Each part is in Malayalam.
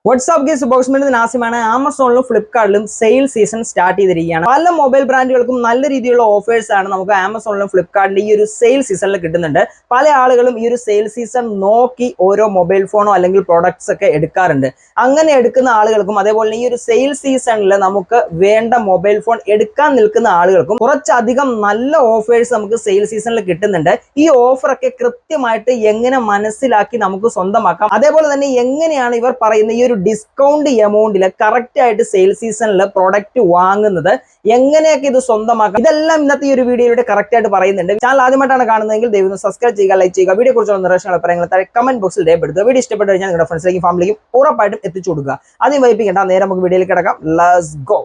വാട്സ്ആപ്പ് ഗീസ് ബോക്സ്മെന്റ് നാസിമാണ്. ആമസോണിലും ഫ്ലിപ്കാർട്ടിലും സെയിൽ സീസൺ സ്റ്റാർട്ട് ചെയ്തിരിക്കുകയാണ്. പല മൊബൈൽ ബ്രാൻഡുകൾക്കും നല്ല രീതിയിലുള്ള ഓഫേഴ്സ് ആണ് നമുക്ക് ആമസോണിലും ഫ്ലിപ്കാർട്ടിലും ഈ ഒരു സെയിൽ സീസണിൽ കിട്ടുന്നുണ്ട്. പല ആളുകളും ഈ ഒരു സെയിൽ സീസൺ നോക്കി ഓരോ മൊബൈൽ ഫോണോ അല്ലെങ്കിൽ പ്രൊഡക്ട്സ് ഒക്കെ എടുക്കാറുണ്ട്. അങ്ങനെ എടുക്കുന്ന ആളുകൾക്കും അതേപോലെ ഈ ഒരു സെയിൽ സീസണിൽ നമുക്ക് വേണ്ട മൊബൈൽ ഫോൺ എടുക്കാൻ നിൽക്കുന്ന ആളുകൾക്കും കുറച്ചധികം നല്ല ഓഫേഴ്സ് നമുക്ക് സെയിൽ സീസണിൽ കിട്ടുന്നുണ്ട്. ഈ ഓഫറൊക്കെ കൃത്യമായിട്ട് എങ്ങനെ മനസ്സിലാക്കി നമുക്ക് സ്വന്തമാക്കാം, അതേപോലെ തന്നെ എങ്ങനെയാണ് ഇവർ പറയുന്ന ഈ ഒരു ഡിസ്കൗണ്ട് എമൗണ്ടിൽ കറക്റ്റ് ആയിട്ട് സെയിൽ സീസണിൽ പ്രൊഡക്റ്റ് വാങ്ങുന്നത്, എങ്ങനെയൊക്കെ ഇത് സ്വന്തമാക്കാം, ഇതെല്ലാം ഇന്നത്തെ ഈ ഒരു വീഡിയോയിലൂടെ കറക്റ്റ് ആയിട്ട് പറയുന്നുണ്ട്. ചാനൽ ആദ്യമായിട്ടാണ് കാണുന്നതെങ്കിൽ ദയവായി സബ്സ്ക്രൈബ് ചെയ്യുക, ലൈക്ക് ചെയ്യുക. വീഡിയോ കുറിച്ചുള്ള നിർദ്ദേശങ്ങൾ പറയുന്നത് താഴെ കമന്റ് ബോക്സിൽ രേഖപ്പെടുത്തുക. വീഡിയോ ഇഷ്ടപ്പെട്ടു കഴിഞ്ഞാൽ നിങ്ങളുടെ ഫ്രണ്ട്സിലേക്കും ഫാമിലിക്കും ഉറപ്പായിട്ടും എത്തിച്ചു കൊടുക്കുക. ആദ്യം വൈകിപ്പിക്കേണ്ട, നേരെ നമുക്ക് വീഡിയോയിലേക്ക് കിടക്കാം. Let's go.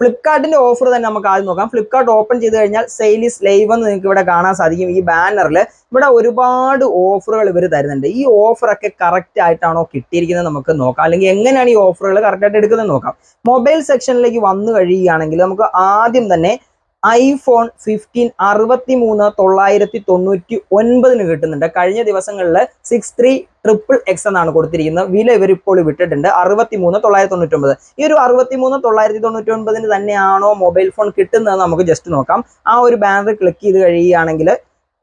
ഫ്ലിപ്കാർട്ടിന്റെ ഓഫർ തന്നെ നമുക്ക് ആദ്യം നോക്കാം. ഫ്ലിപ്കാർട്ട് ഓപ്പൺ ചെയ്ത് കഴിഞ്ഞാൽ സെയിൽ ഈസ് ലൈവ് എന്ന് നിങ്ങൾക്ക് ഇവിടെ കാണാൻ സാധിക്കും. ഈ ബാനറിൽ ഇവിടെ ഒരുപാട് ഓഫറുകൾ ഇവർ തരുന്നുണ്ട്. ഈ ഓഫറൊക്കെ കറക്റ്റ് ആയിട്ടാണോ കിട്ടിയിരിക്കുന്നത് നമുക്ക് നോക്കാം, അല്ലെങ്കിൽ എങ്ങനെയാണ് ഈ ഓഫറുകൾ കറക്റ്റ് ആയിട്ട് എടുക്കുന്നത് നോക്കാം. മൊബൈൽ സെക്ഷനിലേക്ക് വന്നു കഴിയുകയാണെങ്കിൽ നമുക്ക് ആദ്യം തന്നെ ഐഫോൺ 15 63,999 കിട്ടുന്നുണ്ട്. കഴിഞ്ഞ ദിവസങ്ങളിൽ 63XXX എന്നാണ് കൊടുത്തിരിക്കുന്നത്. വില ഇവർ ഇപ്പോൾ വിട്ടിട്ടുണ്ട് 63,999. ഈ ഒരു 63,999 തന്നെയാണോ മൊബൈൽ ഫോൺ കിട്ടുന്നത് നമുക്ക് ജസ്റ്റ് നോക്കാം. ആ ഒരു ബാനർ ക്ലിക്ക് ചെയ്ത് കഴിയുകയാണെങ്കിൽ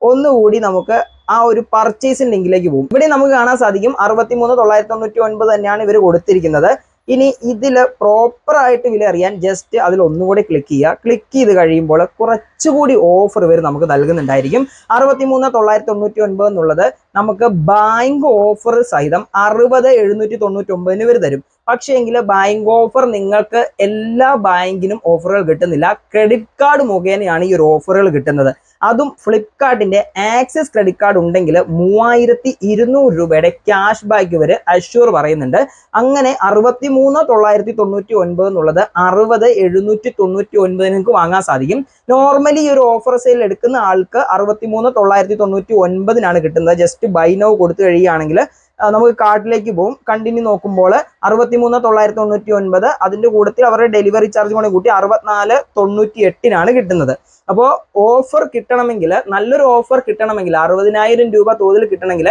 ഒന്നുകൂടി നമുക്ക് ആ ഒരു പർച്ചേസിംഗ് ലിങ്കിലേക്ക് പോകും. ഇവിടെ നമുക്ക് കാണാൻ സാധിക്കും 63,999 തന്നെയാണ് ഇവർ കൊടുത്തിരിക്കുന്നത്. ഇനി ഇതിൽ പ്രോപ്പറായിട്ട് വില അറിയാൻ ജസ്റ്റ് അതിൽ ഒന്നുകൂടി ക്ലിക്ക് ചെയ്യുക. ക്ലിക്ക് ചെയ്ത് കഴിയുമ്പോൾ കുറച്ചുകൂടി ഓഫർ ഇവർ നമുക്ക് നൽകുന്നുണ്ടായിരിക്കും. 63,999 എന്നുള്ളത് നമുക്ക് ബാങ്ക് ഓഫർ സഹിതം 60,799 ഇവർ തരും. പക്ഷേ എങ്കിൽ ബാങ്ക് ഓഫർ നിങ്ങൾക്ക് എല്ലാ ബാങ്കിനും ഓഫറുകൾ കിട്ടുന്നില്ല. ക്രെഡിറ്റ് കാർഡ് മുഖേനയാണ് ഈ ഒരു ഓഫറുകൾ കിട്ടുന്നത്. അതും ഫ്ലിപ്കാർട്ടിന്റെ ആക്സിസ് ക്രെഡിറ്റ് കാർഡ് ഉണ്ടെങ്കിൽ 3200 രൂപയുടെ ക്യാഷ് ബാക്ക് ഇവർ അഷ്യൂർ പറയുന്നുണ്ട്. അങ്ങനെ 63,999 എന്നുള്ളത് 60,799 നിങ്ങൾക്ക് വാങ്ങാൻ സാധിക്കും. നോർമലി ഈ ഒരു ഓഫർ സെയിൽ എടുക്കുന്ന ആൾക്ക് 63,999 കിട്ടുന്നത്. ജസ്റ്റ് ബൈ നൗ കൊടുത്തു കഴിയുകയാണെങ്കിൽ നമുക്ക് കാർട്ടിലേക്ക് പോകും. കണ്ടിന്യൂ നോക്കുമ്പോൾ 63,999, അതിന്റെ കൂട്ടത്തിൽ അവരുടെ ഡെലിവറി ചാർജ് കൂടെ കൂട്ടി 64,98 കിട്ടുന്നത്. അപ്പോൾ ഓഫർ കിട്ടണമെങ്കിൽ, നല്ലൊരു ഓഫർ കിട്ടണമെങ്കിൽ, 60,000 രൂപ തോതിൽ കിട്ടണമെങ്കിൽ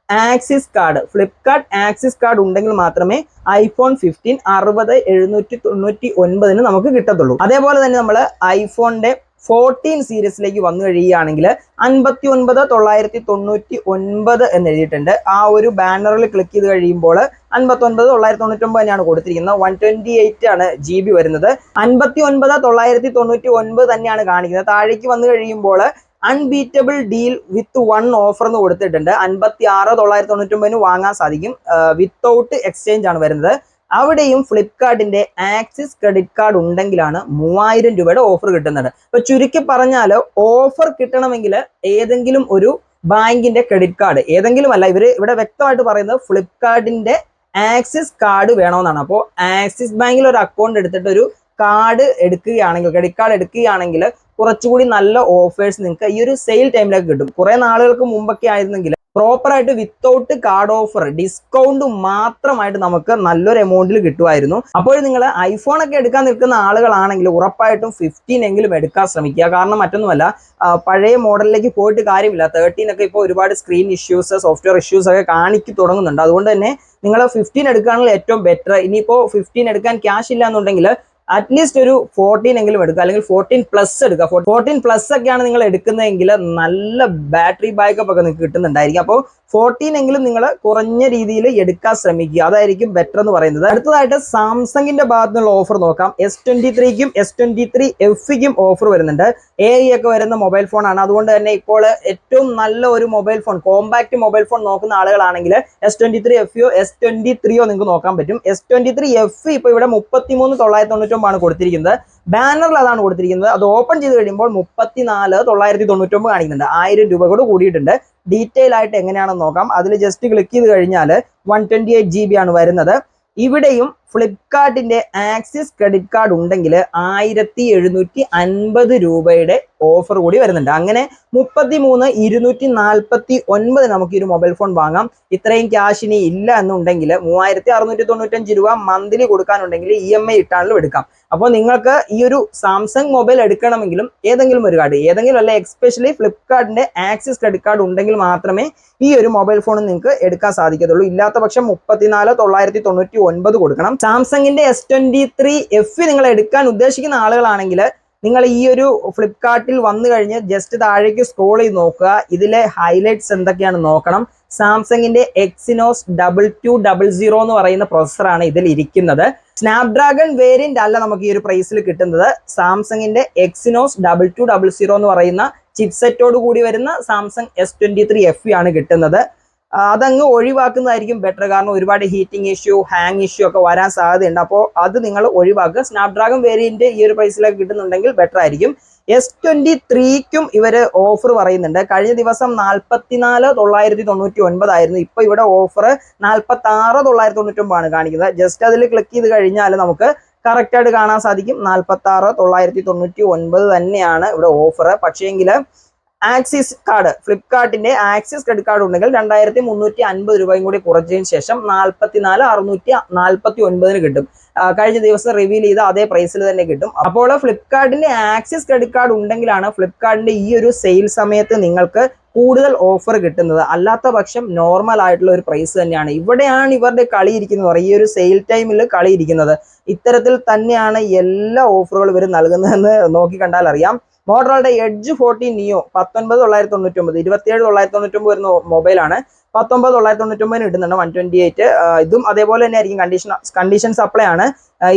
axis card, Flipkart axis card ഉണ്ടെങ്കിൽ മാത്രമേ ഐഫോൺ 15 60,799 നമുക്ക് കിട്ടത്തുള്ളൂ. അതേപോലെ തന്നെ നമ്മൾ ഐഫോണിന്റെ 14 സീരീസിലേക്ക് വന്നു കഴിയുകയാണെങ്കിൽ 59,999 എന്ന് എഴുതിയിട്ടുണ്ട്. ആ ഒരു ബാനറിൽ ക്ലിക്ക് ചെയ്ത് കഴിയുമ്പോൾ 59,999 തന്നെയാണ് കൊടുത്തിരിക്കുന്നത്. 128 ആണ് GB വരുന്നത്. 59,999 തന്നെയാണ് കാണിക്കുന്നത്. താഴേക്ക് വന്നു കഴിയുമ്പോൾ അൺബീറ്റബിൾ ഡീൽ വിത്ത് 1 ഓഫർ എന്ന് കൊടുത്തിട്ടുണ്ട്. 56,999 വാങ്ങാൻ സാധിക്കും. വിത്തൗട്ട് എക്സ്ചേഞ്ച് ആണ് വരുന്നത്. അവിടെയും ഫ്ലിപ്കാർട്ടിന്റെ ആക്സിസ് ക്രെഡിറ്റ് കാർഡ് ഉണ്ടെങ്കിലാണ് 3000 രൂപയുടെ ഓഫർ കിട്ടുന്നത്. അപ്പൊ ചുരുക്കി പറഞ്ഞാൽ ഓഫർ കിട്ടണമെങ്കിൽ ഏതെങ്കിലും ഒരു ബാങ്കിന്റെ ക്രെഡിറ്റ് കാർഡ്, ഏതെങ്കിലും അല്ല, ഇവിടെ വ്യക്തമായിട്ട് പറയുന്നത് ഫ്ലിപ്കാർട്ടിന്റെ ആക്സിസ് കാർഡ് വേണമെന്നാണ്. അപ്പോൾ ആക്സിസ് ബാങ്കിൽ ഒരു അക്കൗണ്ട് എടുത്തിട്ട് ഒരു കാർഡ് എടുക്കുകയാണെങ്കിൽ, ക്രെഡിറ്റ് കാർഡ് എടുക്കുകയാണെങ്കിൽ കുറച്ചുകൂടി നല്ല ഓഫേഴ്സ് നിങ്ങൾക്ക് ഈ ഒരു സെയിൽ ടൈമിലേക്ക് കിട്ടും. കുറെ നാളുകൾക്ക് മുമ്പൊക്കെ ആയിരുന്നെങ്കിൽ പ്രോപ്പറായിട്ട് വിത്തൗട്ട് കാർഡ് ഓഫർ ഡിസ്കൗണ്ട് മാത്രമായിട്ട് നമുക്ക് നല്ലൊരു എമൗണ്ടിൽ കിട്ടുമായിരുന്നു. അപ്പോൾ നിങ്ങൾ ഐഫോൺ ഒക്കെ എടുക്കാൻ നിൽക്കുന്ന ആളുകളാണെങ്കിൽ ഉറപ്പായിട്ടും 15 എങ്കിലും എടുക്കാൻ ശ്രമിക്കുക. കാരണം മറ്റൊന്നുമല്ല, പഴയ മോഡലിലേക്ക് പോയിട്ട് കാര്യമില്ല. 13 ഒക്കെ ഇപ്പോൾ ഒരുപാട് സ്ക്രീൻ ഇഷ്യൂസ്, സോഫ്റ്റ്വെയർ ഇഷ്യൂസ് ഒക്കെ കാണിച്ചു തുടങ്ങുന്നുണ്ട്. അതുകൊണ്ട് തന്നെ നിങ്ങൾ 15 എടുക്കുകയാണെങ്കിൽ ഏറ്റവും ബെറ്റർ. ഇനിയിപ്പോൾ 15 എടുക്കാൻ ക്യാഷ് ഇല്ല എന്നുണ്ടെങ്കിൽ അറ്റ്ലീസ്റ്റ് ഒരു 14 എങ്കിലും എടുക്കുക, അല്ലെങ്കിൽ 14+ എടുക്കുക. 14+ ഒക്കെയാണ് നിങ്ങൾ എടുക്കുന്നതെങ്കിൽ നല്ല ബാറ്ററി ബാക്കപ്പ് ഒക്കെ നിങ്ങൾക്ക് കിട്ടുന്നുണ്ടായിരിക്കും. അപ്പോൾ 14 എങ്കിലും നിങ്ങൾ കുറഞ്ഞ രീതിയിൽ എടുക്കാൻ ശ്രമിക്കുക, അതായിരിക്കും ബെറ്റർ എന്ന് പറയുന്നത്. അടുത്തതായിട്ട് സാംസങ്ങിന്റെ ഭാഗത്തു നിന്നുള്ള ഓഫർ നോക്കാം. S23ക്കും S23FEക്കും ഓഫർ വരുന്നുണ്ട്. AI ഒക്കെ വരുന്ന മൊബൈൽ ഫോൺ ആണ്. അതുകൊണ്ട് തന്നെ ഇപ്പോൾ ഏറ്റവും നല്ല ഒരു mobile phone, compact mobile phone നോക്കുന്ന ആളുകളാണെങ്കിൽ S23FEയോ S23യോ നിങ്ങൾക്ക് നോക്കാൻ പറ്റും. S23FE ഇപ്പോൾ ഇവിടെ 33,999 ആണ് കൊടുത്തിരിക്കുന്നത്. ബാനറിൽ അതാണ് കൊടുത്തിരിക്കുന്നത്. അത് ഓപ്പൺ ചെയ്ത് കഴിയുമ്പോൾ 34,999 കാണിക്കുന്നുണ്ട്. 1000 രൂപ കൂടെ കൂടിയിട്ടുണ്ട്. ഡീറ്റെയിൽ ആയിട്ട് എങ്ങനെയാണെന്ന് നോക്കാം. അതിൽ ജസ്റ്റ് ക്ലിക്ക് ചെയ്ത് കഴിഞ്ഞാൽ 128 GB ആണ് വരുന്നത്. ഇവിടെയും ഫ്ലിപ്കാർട്ടിന്റെ ആക്സിസ് ക്രെഡിറ്റ് കാർഡ് ഉണ്ടെങ്കിൽ 1750 രൂപയുടെ ഓഫർ കൂടി വരുന്നുണ്ട്. അങ്ങനെ 33,249 നമുക്ക് ഈ ഒരു മൊബൈൽ ഫോൺ വാങ്ങാം. ഇത്രയും ക്യാഷ് ഇനി ഇല്ല എന്നുണ്ടെങ്കിൽ 3695 രൂപ മന്ത്ലി കൊടുക്കാനുണ്ടെങ്കിൽ EMI ഇട്ടാണെങ്കിലും എടുക്കാം. അപ്പോൾ നിങ്ങൾക്ക് ഈ ഒരു സാംസങ് മൊബൈൽ എടുക്കണമെങ്കിലും ഏതെങ്കിലും ഒരു കാർഡ്, ഏതെങ്കിലും അല്ല, എക്സ്പെഷ്യലി ഫ്ലിപ്കാർട്ടിന്റെ ആക്സിസ് ക്രെഡിറ്റ് കാർഡ് ഉണ്ടെങ്കിൽ മാത്രമേ ഈ ഒരു മൊബൈൽ ഫോൺ നിങ്ങൾക്ക് എടുക്കാൻ സാധിക്കത്തുള്ളൂ. ഇല്ലാത്ത പക്ഷം 34,999 കൊടുക്കണം. സാംസങ്ങിന്റെ S23 FE നിങ്ങൾ എടുക്കാൻ ഉദ്ദേശിക്കുന്ന ആളുകളാണെങ്കിൽ നിങ്ങൾ ഈ ഒരു ഫ്ലിപ്കാർട്ടിൽ വന്നു കഴിഞ്ഞ് ജസ്റ്റ് താഴേക്ക് സ്ക്രോൾ ചെയ്ത് നോക്കുക. ഇതിലെ ഹൈലൈറ്റ്സ് എന്തൊക്കെയാണെന്ന് നോക്കണം. സാംസങ്ങിന്റെ Exynos 2200 എന്ന് പറയുന്ന പ്രോസസ്സറാണ് ഇതിൽ ഇരിക്കുന്നത്. സ്നാപ്ഡ്രാഗൺ വേരിയന്റ് അല്ല നമുക്ക് ഈ ഒരു പ്രൈസിൽ കിട്ടുന്നത്. സാംസങ്ങിന്റെ Exynos 2200 എന്ന് പറയുന്ന ചിപ്സെറ്റോട് കൂടി വരുന്ന സാംസങ് S23 FE ആണ് കിട്ടുന്നത്. അതങ്ങ് ഒഴിവാക്കുന്നതായിരിക്കും ബെറ്റർ. കാരണം ഒരുപാട് ഹീറ്റിംഗ് ഇഷ്യൂ, ഹാങ് ഇഷ്യൂ ഒക്കെ വരാൻ സാധ്യതയുണ്ട്. അപ്പോൾ അത് നിങ്ങൾ ഒഴിവാക്കുക. സ്നാപ്ഡ്രാഗൺ വേരിയന്റ് ഈ ഒരു പ്രൈസിലൊക്കെ കിട്ടുന്നുണ്ടെങ്കിൽ ബെറ്റർ ആയിരിക്കും. S23ക്കും ഇവര് ഓഫർ പറയുന്നുണ്ട്. കഴിഞ്ഞ ദിവസം 44,999 ആയിരുന്നു. ഇപ്പൊ ഇവിടെ ഓഫർ 46,999 ആണ് കാണിക്കുന്നത്. ജസ്റ്റ് അതിൽ ക്ലിക്ക് ചെയ്ത് കഴിഞ്ഞാൽ നമുക്ക് കറക്റ്റ് ആയിട്ട് കാണാൻ സാധിക്കും. 46,999 തന്നെയാണ് ഇവിടെ ഓഫർ. പക്ഷേങ്കിൽ ആക്സിസ് കാർഡ്, ഫ്ലിപ്കാർട്ടിന്റെ ആക്സിസ് ക്രെഡിറ്റ് കാർഡ് ഉണ്ടെങ്കിൽ 2,350 രൂപയും കൂടി കുറച്ചതിന് ശേഷം 44,649 കിട്ടും. കഴിഞ്ഞ ദിവസം റിവീൽ ചെയ്ത അതേ പ്രൈസിൽ തന്നെ കിട്ടും. അപ്പോൾ ഫ്ലിപ്കാർട്ടിന്റെ ആക്സിസ് ക്രെഡിറ്റ് കാർഡ് ഉണ്ടെങ്കിലാണ് ഫ്ലിപ്കാർട്ടിന്റെ ഈ ഒരു സെയിൽ സമയത്ത് നിങ്ങൾക്ക് കൂടുതൽ ഓഫർ കിട്ടുന്നത്. അല്ലാത്ത പക്ഷം നോർമൽ ആയിട്ടുള്ള ഒരു പ്രൈസ് തന്നെയാണ്. ഇവിടെയാണ് ഇവരുടെ കളി ഇരിക്കുന്നത്, ഈ ഒരു സെയിൽ ടൈമിൽ കളി ഇരിക്കുന്നത്. ഇത്തരത്തിൽ തന്നെയാണ് എല്ലാ ഓഫറുകളും ഇവർ നൽകുന്നതെന്ന് നോക്കി കണ്ടാൽ അറിയാം. മോട്ടറോളയുടെ എഡ്ജ് 40 നിയോ 19,999, 27,999 വരുന്ന മൊബൈലാണ്. 19,999 കിട്ടുന്നുണ്ട് 128. ഇതും അതേപോലെ തന്നെ ആയിരിക്കും. കണ്ടീഷൻ സപ്ലൈ ആണ്.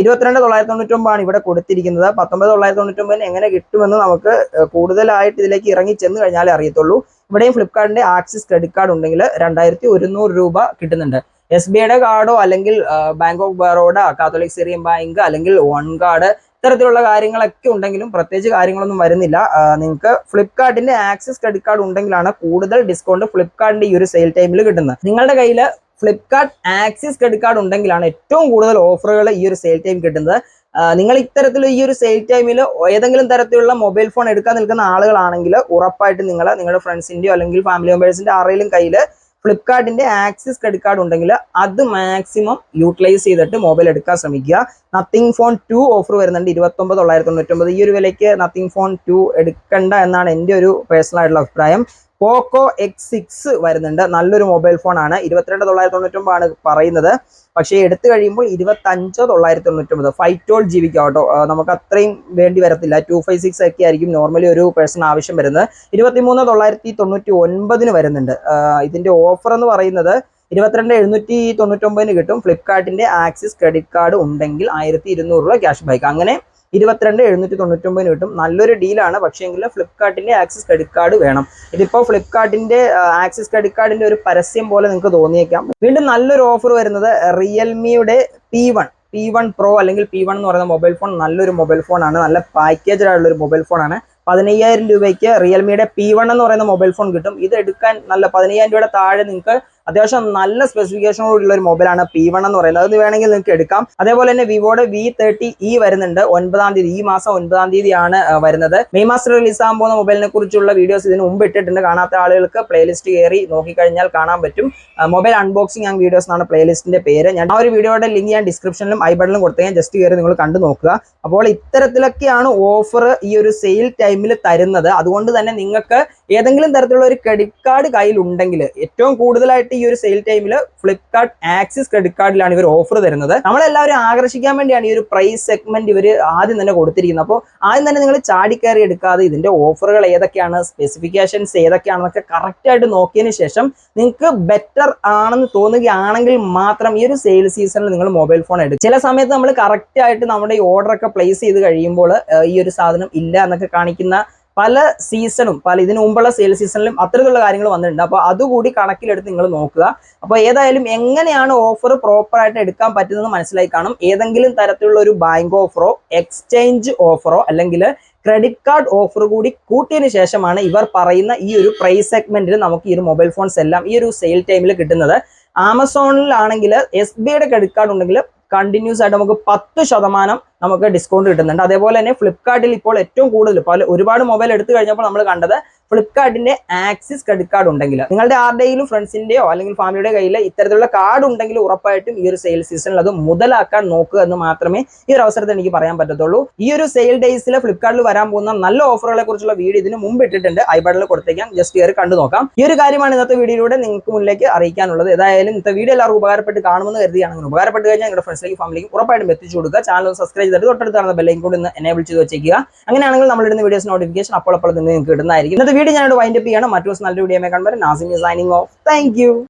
22,999 ആണ് ഇവിടെ കൊടുത്തിരിക്കുന്നത്. 19,999 എങ്ങനെ കിട്ടുമെന്ന് നമുക്ക് കൂടുതലായിട്ട് ഇതിലേക്ക് ഇറങ്ങി ചെന്ന് കഴിഞ്ഞാലേ അറിയത്തുള്ളൂ. ഇവിടെയും ഫ്ലിപ്കാർട്ടിന്റെ ആക്സിസ് ക്രെഡിറ്റ് കാർഡ് ഉണ്ടെങ്കിൽ 2,100 രൂപ കിട്ടുന്നുണ്ട്. SBIയുടെ കാർഡോ അല്ലെങ്കിൽ bank of Baroda, Catholic Syrian bank അല്ലെങ്കിൽ വൺ കാർഡ്, ഇത്തരത്തിലുള്ള കാര്യങ്ങളൊക്കെ ഉണ്ടെങ്കിലും പ്രത്യേകിച്ച് കാര്യങ്ങളൊന്നും വരുന്നില്ല. നിങ്ങൾക്ക് ഫ്ലിപ്കാർട്ടിന്റെ ആക്സിസ് ക്രെഡിറ്റ് കാർഡ് ഉണ്ടെങ്കിലാണ് കൂടുതൽ ഡിസ്കൗണ്ട് ഫ്ലിപ്കാർട്ടിന്റെ ഈ ഒരു സെയിൽ ടൈമിൽ കിട്ടുന്നത്. നിങ്ങളുടെ കയ്യിൽ ഫ്ലിപ്കാർട്ട് ആക്സിസ് ക്രെഡിറ്റ് കാർഡ് ഉണ്ടെങ്കിലാണ് ഏറ്റവും കൂടുതൽ ഓഫറുകൾ ഈ ഒരു സെയിൽ ടൈം കിട്ടുന്നത്. നിങ്ങൾ ഇത്തരത്തിൽ ഈ ഒരു സെയിൽ ടൈമിൽ ഏതെങ്കിലും തരത്തിലുള്ള മൊബൈൽ ഫോൺ എടുക്കാൻ നിൽക്കുന്ന ആളുകളാണെങ്കിൽ ഉറപ്പായിട്ട് നിങ്ങളുടെ ഫ്രണ്ട്സിന്റെയോ അല്ലെങ്കിൽ ഫാമിലി മെമ്പേഴ്സിന്റെ ആരുടെയും കയ്യിൽ ഫ്ലിപ്കാർട്ടിന്റെ ആക്സിസ് ക്രെഡിറ്റ് കാർഡ് ഉണ്ടെങ്കിൽ അത് മാക്സിമം യൂട്ടിലൈസ് ചെയ്തിട്ട് മൊബൈൽ എടുക്കാൻ ശ്രമിക്കുക. നത്തിങ് ഫോൺ 2 ഓഫർ വരുന്നുണ്ട് 29,999. ഈ ഒരു വിലയ്ക്ക് നത്തിങ് ഫോൺ 2 എടുക്കണ്ട എന്നാണ് എൻ്റെ ഒരു പേഴ്സണൽ ആയിട്ടുള്ള അഭിപ്രായം. പോക്കോ X6 വരുന്നുണ്ട്. നല്ലൊരു മൊബൈൽ ഫോൺ ആണ്. 22,999 ആണ് പറയുന്നത്. പക്ഷേ എടുത്തു കഴിയുമ്പോൾ 25,999. 512 GB കേട്ടോ. നമുക്ക് അത്രയും വേണ്ടി വരത്തില്ല. 256 ഒക്കെ ആയിരിക്കും നോർമലി ഒരു പേഴ്സൺ ആവശ്യം വരുന്നത്. 23,999 വരുന്നുണ്ട്. ഇതിന്റെ ഓഫർ എന്ന് പറയുന്നത് 22,799 കിട്ടും. ഫ്ലിപ്കാർട്ടിന്റെ ആക്സിസ് ക്രെഡിറ്റ് കാർഡ് ഉണ്ടെങ്കിൽ 1,200 രൂപ ക്യാഷ് ബാക്ക്. അങ്ങനെ 22,799 കിട്ടും. നല്ലൊരു ഡീലാണ്. പക്ഷേങ്കിൽ ഫ്ലിപ്കാർട്ടിന്റെ ആക്സിസ് ക്രെഡിറ്റ് കാർഡ് വേണം. ഇതിപ്പോൾ ഫ്ലിപ്കാർട്ടിന്റെ ആക്സിസ് ക്രെഡിറ്റ് കാർഡിന്റെ ഒരു പരസ്യം പോലെ നിങ്ങൾക്ക് തോന്നിയേക്കാം. വീണ്ടും നല്ലൊരു ഓഫർ വരുന്നത് റിയൽമിയുടെ P1 Pro അല്ലെങ്കിൽ P1 എന്ന് പറയുന്ന മൊബൈൽ ഫോൺ നല്ലൊരു മൊബൈൽ ഫോണാണ്. നല്ല പാക്കേജഡ് ആയിട്ടുള്ള ഒരു മൊബൈൽ ഫോണാണ്. 15,000 രൂപയ്ക്ക് റിയൽമിയുടെ P1 എന്ന് പറയുന്ന മൊബൈൽ ഫോൺ കിട്ടും. ഇത് എടുക്കാൻ നല്ല 15,000 രൂപയുടെ താഴെ നിങ്ങൾക്ക് അത്യാവശ്യം നല്ല സ്പെസിഫിക്കേഷനോടുള്ള ഒരു മൊബൈലാണ് P1 എന്ന് പറയുന്നത്. അത് വേണമെങ്കിൽ നിങ്ങൾക്ക് എടുക്കാം. അതേപോലെ തന്നെ വിവോയുടെ V30e വരുന്നുണ്ട് 9-ാം തീയതി. ഈ മാസം 9-ാം തീയതിയാണ് വരുന്നത്. മെയ് മാസം റിലീസ് ആകാൻ പോകുന്ന മൊബൈലിനെ കുറിച്ചുള്ള വീഡിയോസ് ഇതിന് മുമ്പ് ഇട്ടിട്ടുണ്ട്. കാണാത്ത ആളുകൾക്ക് പ്ലേലിസ്റ്റ് കയറി നോക്കിക്കഴിഞ്ഞാൽ കാണാൻ പറ്റും. മൊബൈൽ അൺബോക്സിംഗ് ആൻഡ് വീഡിയോസ് എന്നാണ് പ്ലേലിസ്റ്റിന്റെ പേര്. ഞാൻ ആ ഒരു വീഡിയോയുടെ ലിങ്ക് ഞാൻ ഡിസ്ക്രിപ്ഷനിലും ഐ ബട്ടണിലും കൊടുത്തേക്കാം. ജസ്റ്റ് കയറി നിങ്ങൾ കണ്ടു നോക്കുക. അപ്പോൾ ഇത്തരത്തിലൊക്കെയാണ് ഓഫർ ഈ ഒരു സെയിൽ ടൈമിൽ തരുന്നത്. അതുകൊണ്ട് തന്നെ നിങ്ങൾക്ക് ഏതെങ്കിലും തരത്തിലുള്ള ഒരു ക്രെഡിറ്റ് കാർഡ് കയ്യിലുണ്ടെങ്കിൽ ഏറ്റവും കൂടുതലായിട്ട് ഈ ഒരു സെയിൽ ടൈമിൽ ഫ്ലിപ്കാർട്ട് ആക്സിസ് ക്രെഡിറ്റ് കാർഡിലാണ് ഇവർ ഓഫർ തരുന്നത്. നമ്മളെല്ലാവരും ആകർഷിക്കാൻ വേണ്ടിയാണ് ഈ ഒരു പ്രൈസ് സെഗ്മെന്റ് ഇവർ ആദ്യം തന്നെ കൊടുത്തിരിക്കുന്നത്. അപ്പോൾ ആദ്യം തന്നെ നിങ്ങൾ ചാടിക്കയറി എടുക്കാതെ ഇതിന്റെ ഓഫറുകൾ ഏതൊക്കെയാണ്, സ്പെസിഫിക്കേഷൻസ് ഏതൊക്കെയാണെന്നൊക്കെ കറക്റ്റ് ആയിട്ട് നോക്കിയതിന് ശേഷം നിങ്ങൾക്ക് ബെറ്റർ ആണെന്ന് തോന്നുകയാണെങ്കിൽ മാത്രം ഈ ഒരു സെയിൽ സീസണിൽ നിങ്ങൾ മൊബൈൽ ഫോൺ എടുക്കും. ചില സമയത്ത് നമ്മൾ കറക്റ്റ് ആയിട്ട് നമ്മുടെ ഈ ഓർഡർ ഒക്കെ പ്ലേസ് ചെയ്ത് കഴിയുമ്പോൾ ഈ ഒരു സാധനം ഇല്ല എന്നൊക്കെ കാണിക്കുന്ന പല സീസണും ഇതിനു മുമ്പുള്ള സെയിൽ സീസണിലും അത്തരത്തിലുള്ള കാര്യങ്ങൾ വന്നിട്ടുണ്ട്. അപ്പോൾ അതുകൂടി കണക്കിലെടുത്ത് നിങ്ങൾ നോക്കുക. അപ്പോൾ ഏതായാലും എങ്ങനെയാണ് ഓഫർ പ്രോപ്പറായിട്ട് എടുക്കാൻ പറ്റുന്നത് മനസ്സിലായി കാണും. ഏതെങ്കിലും തരത്തിലുള്ള ഒരു ബാങ്ക് ഓഫറോ എക്സ്ചേഞ്ച് ഓഫറോ അല്ലെങ്കിൽ ക്രെഡിറ്റ് കാർഡ് ഓഫർ കൂടി കൂട്ടിയതിന് ശേഷമാണ് ഇവർ പറയുന്ന ഈ ഒരു പ്രൈസ് സെഗ്മെന്റിൽ നമുക്ക് ഈ ഒരു മൊബൈൽ ഫോൺസ് എല്ലാം ഈ ഒരു സെയിൽ ടൈമിൽ കിട്ടുന്നത്. ആമസോണിലാണെങ്കിൽ SBIയുടെ ക്രെഡിറ്റ് കാർഡ് ഉണ്ടെങ്കിൽ കണ്ടിന്യൂസ് ആയിട്ട് നമുക്ക് 10% നമുക്ക് ഡിസ്കൗണ്ട് കിട്ടുന്നുണ്ട്. അതേപോലെ തന്നെ ഫ്ലിപ്കാർട്ടിൽ ഇപ്പോൾ ഏറ്റവും കൂടുതൽ ഒരുപാട് മൊബൈൽ എടുത്തു കഴിഞ്ഞപ്പോൾ നമ്മൾ കണ്ടത് ഫ്ലിപ്കാർട്ടിന്റെ ആക്സിസ് ക്രെഡിറ്റ് കാർഡ് ഉണ്ടെങ്കിൽ നിങ്ങളുടെ ആരുടെയും ഫ്രണ്ട്സിന്റെയോ അല്ലെങ്കിൽ ഫാമിലിയുടെ കയ്യിൽ ഇത്തരത്തിലുള്ള കാർഡ് ഉണ്ടെങ്കിൽ ഉറപ്പായിട്ടും ഈ ഒരു സെയിൽ സീസണിൽ അത് മുതലാക്കാൻ നോക്കുക എന്ന് മാത്രമേ ഈ ഒരു അവസരത്തിൽ എനിക്ക് പറയാൻ പറ്റത്തുള്ളൂ. ഈ ഒരു സെയിൽ ഡേയ്സിൽ ഫ്ലിപ്കാർട്ടിൽ വരാൻ പോകുന്ന നല്ല ഓഫറുകളെ കുറിച്ചുള്ള വീഡിയോ ഇതിന് മുമ്പ് ഇട്ടിട്ടുണ്ട്, ഐ ബട്ടണിൽ കൊടുത്തേക്കാം, ജസ്റ്റ് കയറി കണ്ടു നോക്കാം. ഈ ഒരു കാര്യമാണ് ഇന്നത്തെ വീഡിയോയിലൂടെ നിങ്ങൾക്ക് മുന്നിലേക്ക് അറിയിക്കാനുള്ളത്. ഏതായാലും ഇന്നത്തെ വീഡിയോ എല്ലാവർക്കും ഉപകാരപ്പെട്ട് കാണുമെന്ന് കരുതിയാണെങ്കിൽ ഉപകാരപ്പെട്ട് കഴിഞ്ഞാൽ നിങ്ങളുടെ ഫ്രണ്ട്സിലേക്ക് ഫാമിലിക്ക് ഉറപ്പായിട്ടും എത്തിച്ചു കൊടുക്കുക. ചാനൽ സബ്സ്ക്രൈബ് ചെയ്തിട്ട് തൊട്ടടുത്ത് കാണുന്ന ബെല്ലൈക്കൺ കൂടി ഒന്ന് എനേബിൾ ചെയ്ത് വെച്ചേക്കുക. അങ്ങനെയാണെങ്കിൽ നമ്മളിടുന്ന വീഡിയോസ് നോട്ടിഫിക്കേഷൻ അപ്പോൾ നിങ്ങൾക്ക് കിട്ടുന്നതായിരിക്കും. ഇന്നത്തെ വീഡിയോ ഞാനോട് വൈൻഡപ്പ് ചെയ്യണം. മറ്റൊരു നല്ല വീഡിയോ കാണുമ്പോൾ Nazim signing off. Thank you.